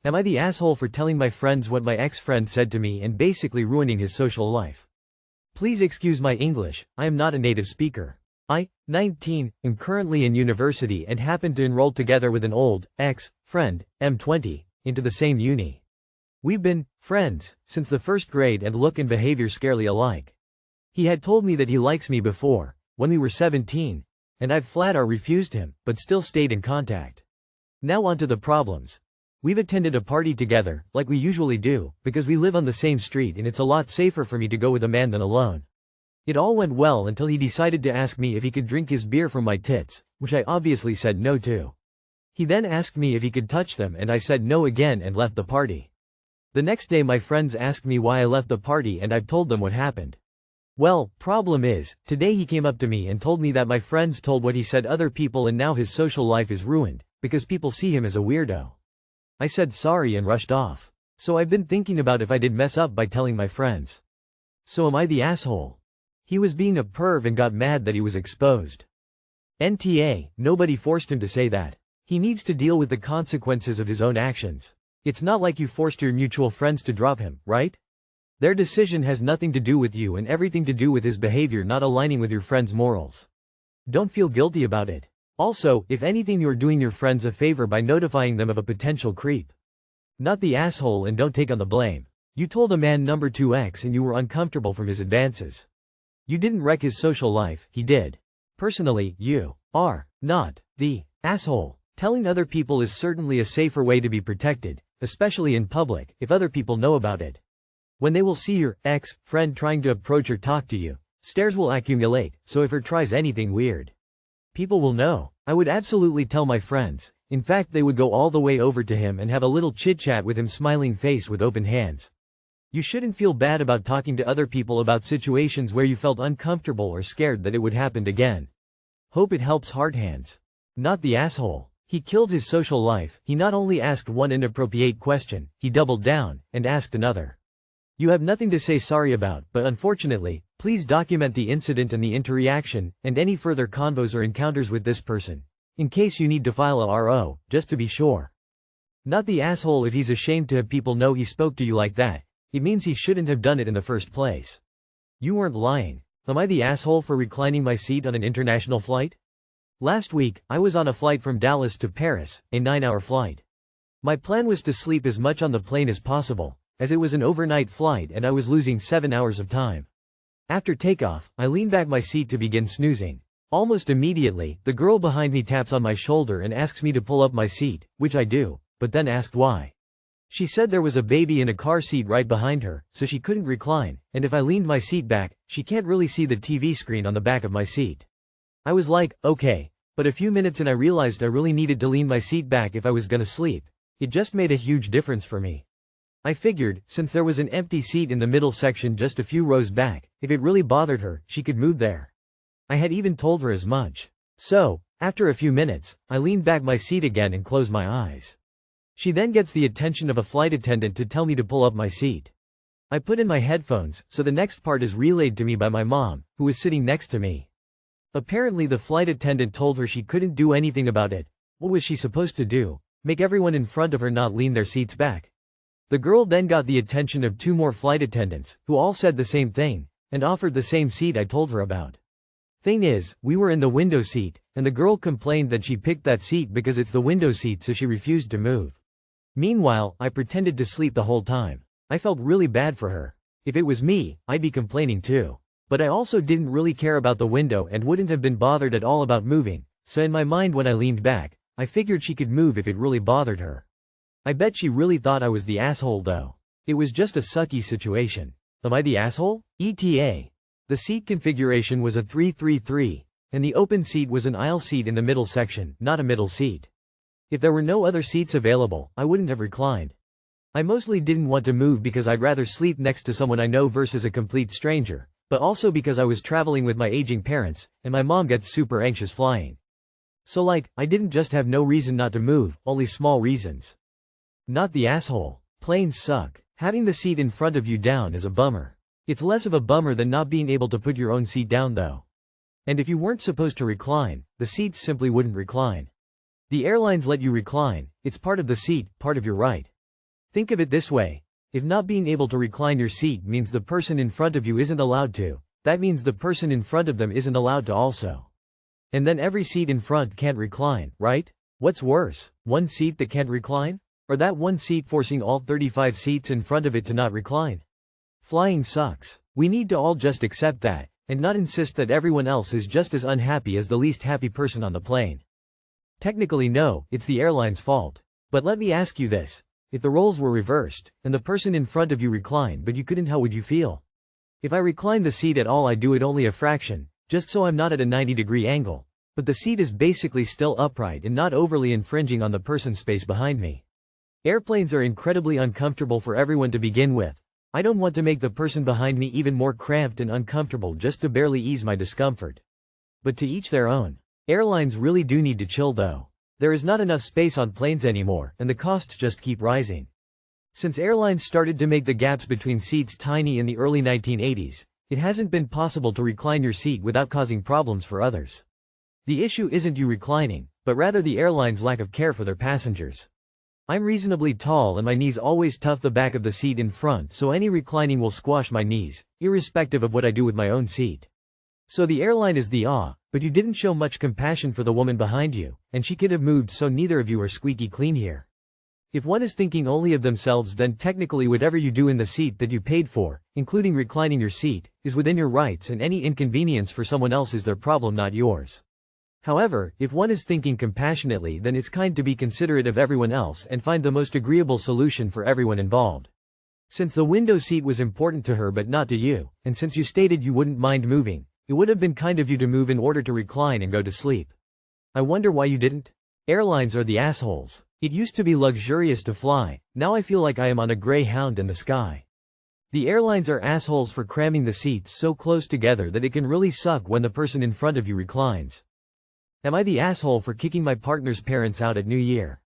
Am I the asshole for telling my friends what my ex-friend said to me and basically ruining his social life? Please excuse my English, I am not a native speaker. I, 19, am currently in university and happen to enroll together with an old, ex-friend, M20, into the same uni. We've been friends since the first grade and look and behavior scarily alike. He had told me that he likes me before, when we were 17, and I've flat out refused him, but still stayed in contact. Now on to the problems. We've attended a party together, like we usually do, because we live on the same street and it's a lot safer for me to go with a man than alone. It all went well until he decided to ask me if he could drink his beer from my tits, which I obviously said no to. He then asked me if he could touch them and I said no again and left the party. The next day my friends asked me why I left the party and I've told them what happened. Well, problem is, today he came up to me and told me that my friends told what he said other people and now his social life is ruined, because people see him as a weirdo. I said sorry and rushed off. So I've been thinking about if I did mess up by telling my friends. So am I the asshole? He was being a perv and got mad that he was exposed. NTA, nobody forced him to say that. He needs to deal with the consequences of his own actions. It's not like you forced your mutual friends to drop him, right? Their decision has nothing to do with you and everything to do with his behavior not aligning with your friend's morals. Don't feel guilty about it. Also, if anything, you're doing your friends a favor by notifying them of a potential creep. Not the asshole, and don't take on the blame. You told a man number 2X and you were uncomfortable from his advances. You didn't wreck his social life, he did. Personally, you are not the asshole. Telling other people is certainly a safer way to be protected, especially in public, if other people know about it. When they will see your ex-friend trying to approach or talk to you, stares will accumulate, so if her tries anything weird, people will know. I would absolutely tell my friends. In fact, they would go all the way over to him and have a little chit-chat with him, smiling face with open hands. You shouldn't feel bad about talking to other people about situations where you felt uncomfortable or scared that it would happen again. Hope it helps. Hard hands. Not the asshole. He killed his social life. He not only asked one inappropriate question, he doubled down and asked another. You have nothing to say sorry about, but unfortunately, please document the incident and the interaction, and any further convos or encounters with this person, in case you need to file a RO, just to be sure. Not the asshole. If he's ashamed to have people know he spoke to you like that, it means he shouldn't have done it in the first place. You weren't lying. Am I the asshole for reclining my seat on an international flight? Last week, I was on a flight from Dallas to Paris, a 9-hour flight. My plan was to sleep as much on the plane as possible, as it was an overnight flight and I was losing 7 hours of time. After takeoff, I lean back my seat to begin snoozing. Almost immediately, the girl behind me taps on my shoulder and asks me to pull up my seat, which I do, but then asked why. She said there was a baby in a car seat right behind her, so she couldn't recline, and if I leaned my seat back, she can't really see the TV screen on the back of my seat. I was like, okay, but a few minutes and I realized I really needed to lean my seat back if I was gonna sleep. It just made a huge difference for me. I figured, since there was an empty seat in the middle section just a few rows back, if it really bothered her, she could move there. I had even told her as much. So, after a few minutes, I leaned back my seat again and closed my eyes. She then gets the attention of a flight attendant to tell me to pull up my seat. I put in my headphones, so the next part is relayed to me by my mom, who was sitting next to me. Apparently the flight attendant told her she couldn't do anything about it. What was she supposed to do? Make everyone in front of her not lean their seats back? The girl then got the attention of 2 more flight attendants, who all said the same thing, and offered the same seat I told her about. Thing is, we were in the window seat, and the girl complained that she picked that seat because it's the window seat, so she refused to move. Meanwhile, I pretended to sleep the whole time. I felt really bad for her. If it was me, I'd be complaining too. But I also didn't really care about the window and wouldn't have been bothered at all about moving, so in my mind when I leaned back, I figured she could move if it really bothered her. I bet she really thought I was the asshole though. It was just a sucky situation. Am I the asshole? ETA. The seat configuration was a 3-3-3, and the open seat was an aisle seat in the middle section, not a middle seat. If there were no other seats available, I wouldn't have reclined. I mostly didn't want to move because I'd rather sleep next to someone I know versus a complete stranger, but also because I was traveling with my aging parents, and my mom gets super anxious flying. So I didn't just have no reason not to move, only small reasons. Not the asshole. Planes suck. Having the seat in front of you down is a bummer. It's less of a bummer than not being able to put your own seat down though. And if you weren't supposed to recline, the seats simply wouldn't recline. The airlines let you recline, it's part of the seat, part of your right. Think of it this way. If not being able to recline your seat means the person in front of you isn't allowed to, that means the person in front of them isn't allowed to also. And then every seat in front can't recline, right? What's worse, one seat that can't recline? Or that one seat forcing all 35 seats in front of it to not recline? Flying sucks. We need to all just accept that, and not insist that everyone else is just as unhappy as the least happy person on the plane. Technically no, it's the airline's fault. But let me ask you this. If the roles were reversed, and the person in front of you reclined but you couldn't, how would you feel? If I recline the seat at all, I do it only a fraction, just so I'm not at a 90-degree angle. But the seat is basically still upright and not overly infringing on the person's space behind me. Airplanes are incredibly uncomfortable for everyone to begin with. I don't want to make the person behind me even more cramped and uncomfortable just to barely ease my discomfort. But to each their own. Airlines really do need to chill though. There is not enough space on planes anymore, and the costs just keep rising. Since airlines started to make the gaps between seats tiny in the early 1980s, it hasn't been possible to recline your seat without causing problems for others. The issue isn't you reclining, but rather the airline's lack of care for their passengers. I'm reasonably tall and my knees always tuck the back of the seat in front, so any reclining will squash my knees, irrespective of what I do with my own seat. So the airline is the but you didn't show much compassion for the woman behind you, and she could have moved, so neither of you are squeaky clean here. If one is thinking only of themselves, then technically whatever you do in the seat that you paid for, including reclining your seat, is within your rights, and any inconvenience for someone else is their problem, not yours. However, if one is thinking compassionately, then it's kind to be considerate of everyone else and find the most agreeable solution for everyone involved. Since the window seat was important to her but not to you, and since you stated you wouldn't mind moving, it would have been kind of you to move in order to recline and go to sleep. I wonder why you didn't? Airlines are the assholes. It used to be luxurious to fly, now I feel like I am on a Greyhound in the sky. The airlines are assholes for cramming the seats so close together that it can really suck when the person in front of you reclines. Am I the asshole for kicking my partner's parents out at New Year?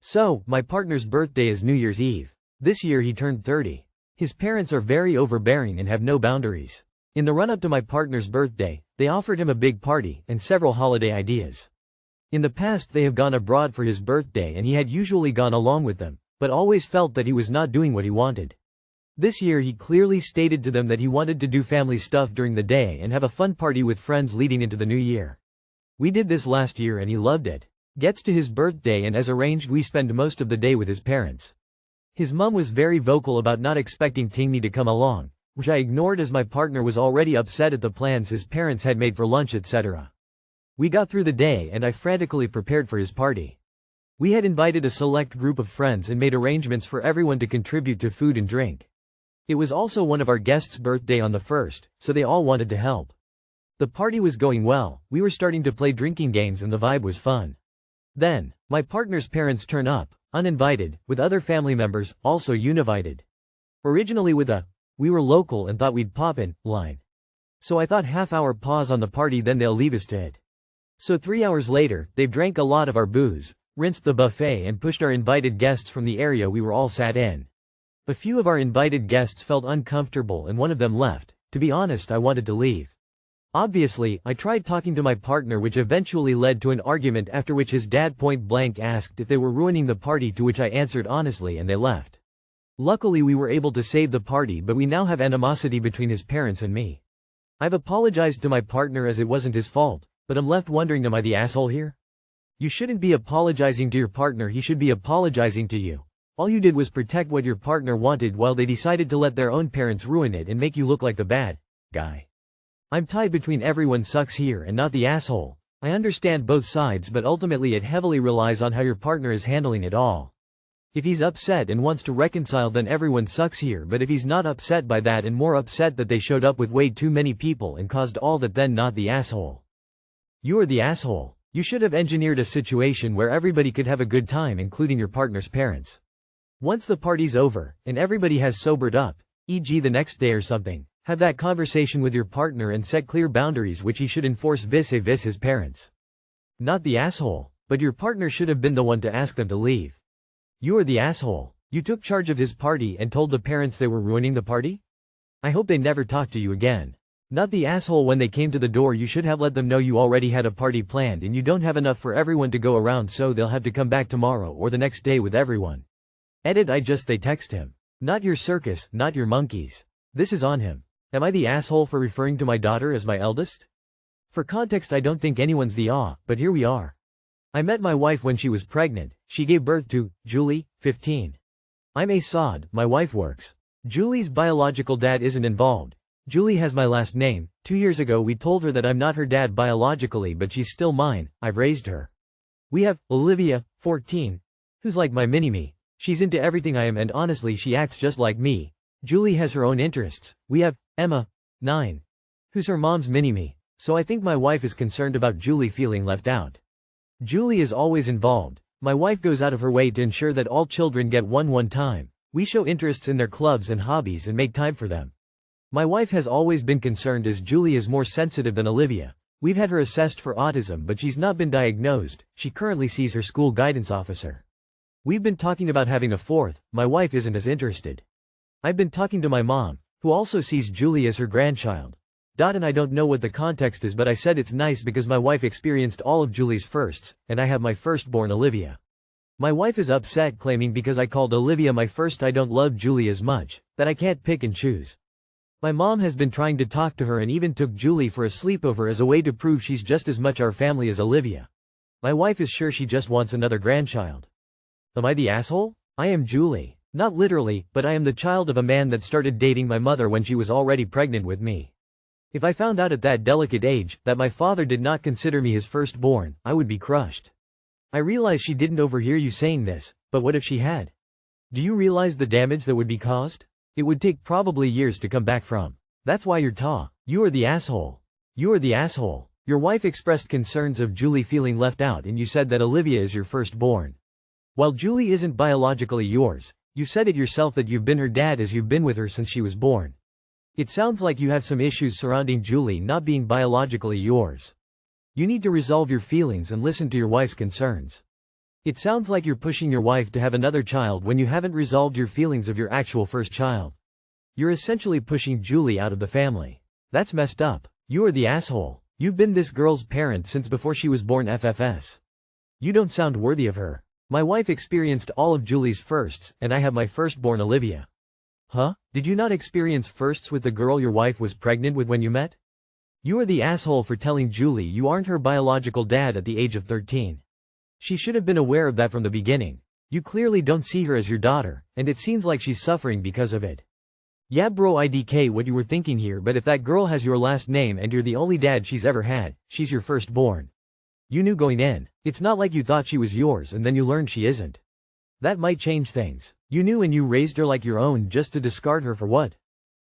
So, my partner's birthday is New Year's Eve. This year he turned 30. His parents are very overbearing and have no boundaries. In the run-up to my partner's birthday, they offered him a big party and several holiday ideas. In the past they have gone abroad for his birthday and he had usually gone along with them, but always felt that he was not doing what he wanted. This year he clearly stated to them that he wanted to do family stuff during the day and have a fun party with friends leading into the new year. We did this last year and he loved it. Gets to his birthday and as arranged we spend most of the day with his parents. His mum was very vocal about not expecting Tingy to come along, which I ignored as my partner was already upset at the plans his parents had made for lunch, etc. We got through the day and I frantically prepared for his party. We had invited a select group of friends and made arrangements for everyone to contribute to food and drink. It was also one of our guests' birthday on the 1st, so they all wanted to help. The party was going well, we were starting to play drinking games and the vibe was fun. Then, my partner's parents turn up, uninvited, with other family members, also uninvited. Originally with a, "We were local and thought we'd pop in" line. So I thought half-hour pause on the party, then they'll leave us to it. So 3 hours later, they've drank a lot of our booze, rinsed the buffet and pushed our invited guests from the area we were all sat in. A few of our invited guests felt uncomfortable and one of them left. To be honest, I wanted to leave. Obviously, I tried talking to my partner, which eventually led to an argument after which his dad point blank asked if they were ruining the party, to which I answered honestly, and they left. Luckily we were able to save the party, but we now have animosity between his parents and me. I've apologized to my partner as it wasn't his fault, but I'm left wondering, am I the asshole here? You shouldn't be apologizing to your partner, he should be apologizing to you. All you did was protect what your partner wanted while they decided to let their own parents ruin it and make you look like the bad guy. I'm tied between everyone sucks here and not the asshole. I understand both sides, but ultimately it heavily relies on how your partner is handling it all. If he's upset and wants to reconcile, then everyone sucks here, but if he's not upset by that and more upset that they showed up with way too many people and caused all that, then not the asshole. You are the asshole. You should have engineered a situation where everybody could have a good time, including your partner's parents. Once the party's over, and everybody has sobered up, e.g. the next day or something, have that conversation with your partner and set clear boundaries which he should enforce vis-a-vis his parents. Not the asshole, but your partner should have been the one to ask them to leave. You are the asshole. You took charge of his party and told the parents they were ruining the party? I hope they never talk to you again. Not the asshole when they came to the door, you should have let them know you already had a party planned and you don't have enough for everyone to go around, so they'll have to come back tomorrow or the next day with everyone. Edit they text him. Not your circus, not your monkeys. This is on him. Am I the asshole for referring to my daughter as my eldest? For context, I don't think anyone's the but here we are. I met my wife when she was pregnant. She gave birth to Julie, 15. I'm Assad, my wife works. Julie's biological dad isn't involved. Julie has my last name. 2 years ago we told her that I'm not her dad biologically, but she's still mine. I've raised her. We have Olivia, 14, who's like my mini-me. She's into everything I am, and honestly she acts just like me. Julie has her own interests. We have Emma, 9, who's her mom's mini-me. So I think my wife is concerned about Julie feeling left out. Julie is always involved. My wife goes out of her way to ensure that all children get one time. We show interests in their clubs and hobbies and make time for them. My wife has always been concerned as Julie is more sensitive than Olivia. We've had her assessed for autism, but she's not been diagnosed. She currently sees her school guidance officer. We've been talking about having a fourth. My wife isn't as interested. I've been talking to my mom, who also sees Julie as her grandchild. And I don't know what the context is, but I said it's nice because my wife experienced all of Julie's firsts, and I have my firstborn Olivia. My wife is upset, claiming because I called Olivia my first I don't love Julie as much, that I can't pick and choose. My mom has been trying to talk to her and even took Julie for a sleepover as a way to prove she's just as much our family as Olivia. My wife is sure she just wants another grandchild. Am I the asshole? I am Julie. Not literally, but I am the child of a man that started dating my mother when she was already pregnant with me. If I found out at that delicate age that my father did not consider me his firstborn, I would be crushed. I realize she didn't overhear you saying this, but what if she had? Do you realize the damage that would be caused? It would take probably years to come back from. That's why you are the asshole. You are the asshole. Your wife expressed concerns of Julie feeling left out, and you said that Olivia is your firstborn. While Julie isn't biologically yours, you said it yourself that you've been her dad as you've been with her since she was born. It sounds like you have some issues surrounding Julie not being biologically yours. You need to resolve your feelings and listen to your wife's concerns. It sounds like you're pushing your wife to have another child when you haven't resolved your feelings of your actual first child. You're essentially pushing Julie out of the family. That's messed up. You are the asshole. You've been this girl's parent since before she was born FFS. You don't sound worthy of her. My wife experienced all of Julie's firsts, and I have my firstborn Olivia. Huh? Did you not experience firsts with the girl your wife was pregnant with when you met? You are the asshole for telling Julie you aren't her biological dad at the age of 13. She should have been aware of that from the beginning. You clearly don't see her as your daughter, and it seems like she's suffering because of it. Yeah bro, IDK what you were thinking here, but if that girl has your last name and you're the only dad she's ever had, she's your firstborn. You knew going in. It's not like you thought she was yours and then you learned she isn't. That might change things. You knew and you raised her like your own just to discard her for what?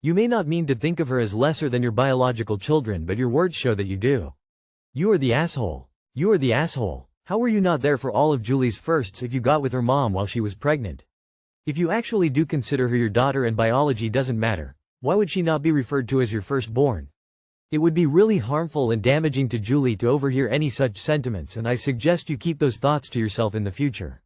You may not mean to think of her as lesser than your biological children, but your words show that you do. You are the asshole. You are the asshole. How were you not there for all of Julie's firsts if you got with her mom while she was pregnant? If you actually do consider her your daughter and biology doesn't matter, why would she not be referred to as your firstborn? It would be really harmful and damaging to Julie to overhear any such sentiments, and I suggest you keep those thoughts to yourself in the future.